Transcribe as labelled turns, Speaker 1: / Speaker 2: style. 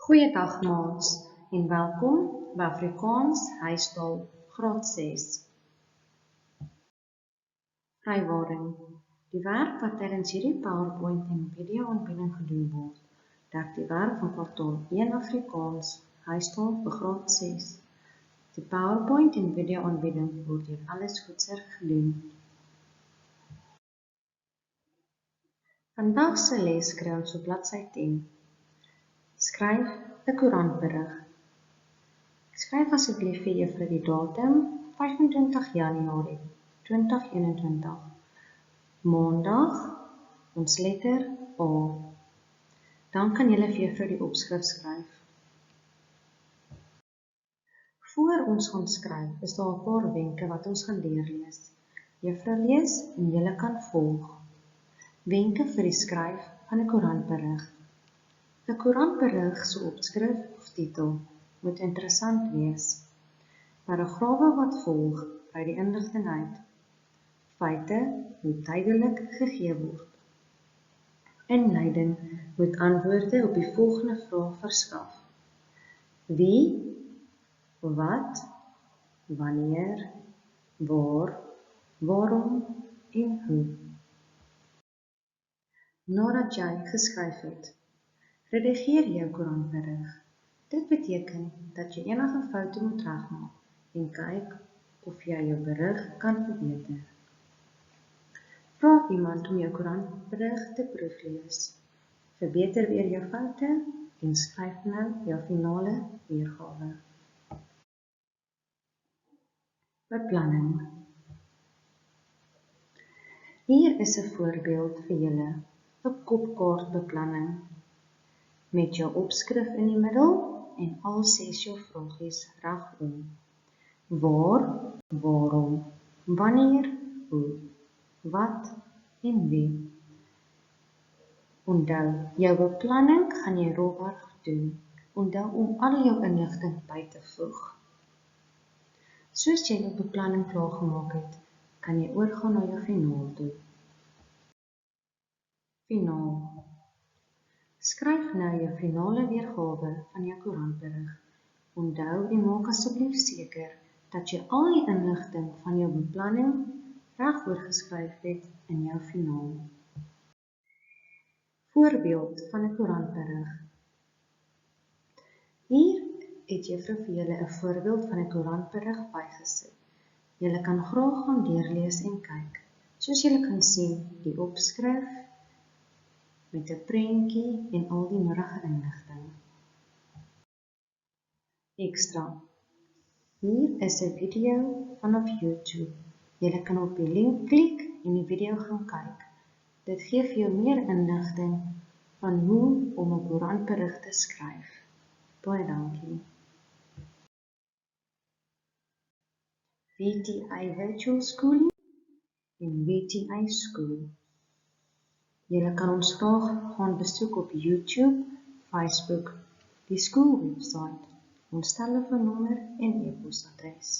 Speaker 1: Goeiedag maats en welkom by Afrikaans Huistaal Graad 6. Vrywaring. Die werk wat tydens hierdie PowerPoint en video-aanbieding gedoen word, dek die werk van kwartaal 1 Afrikaans Huistaal vir Graad 6. Die PowerPoint en video-aanbieding word deur Alles Goedser gedoen. Vandag se les kry ons op bladsy 10. Skryf 'n koerantberig. Skryf asseblief vir juffrou die datum 25 Januarie 2021. Maandag, ons letter A. Dan kan julle vir juffrou die opskrif skryf. Voor ons gaan skryf, is daar 'n paar wenke wat ons gaan lees. Juffrou lees en julle kan volg. Wenke vir die skryf van 'n koerantberig. 'n Koerantberig se opskrif of titel moet interessant wees. Paragrawe wat volg uit die inligting uit. Feite moet duidelik gegee word. Inleiding moet antwoorde op die volgende vrae verskaf. Wie, wat, wanneer, waar, waarom en hoe. Nadat jy geskryf het, redigeer jou koerantberig. Dit beteken dat jy enige foute moet regmaak en kyk of jy jou berig kan verbeter. Vra iemand om jou koerantberig te proeflees. Verbeter weer jou foute en skryf nou jou finale weergawe. Beplanning. Hier is 'n voorbeeld vir julle, 'n kopkaartbeplanning met jou opskrif in die middel en al 6 jou vragies regom. Waar, waarom, wanneer, hoe, wat en wie. Onthou, jou beplanning gaan jy rolbaar doen. Onthou om al jou inligting by te voeg. Soos jy jou beplanning klaar gemaak het, kan jy oorgaan na jou finaal toe. Finaal. Skryf nou jou finale weergawe van jou koerantberig. Onthou en maak asseblief seker dat jy al die inligting van jou beplanning reg oorgeskryf het in jou finaal. Voorbeeld van 'n koerantberig. Hier het juffrou vir julle 'n voorbeeld van 'n koerantberig bygesit. Julle kan graag gaan deurlees en kyk. Soos julle kan sien, die opskrif met 'n prentjie en al die nodige inligting. Ekstra. Hier is 'n video vanaf YouTube. Julle kan op die link klik en die video gaan kyk. Dit gee vir jou meer inligting van hoe om 'n koerantberig te skryf. Baie dankie. VTI Virtual Schooling en VTI School. Julle kan ons graag gaan besoek op YouTube, Facebook, die skoolwebwerf, ons telefoonnommer en e-posadres.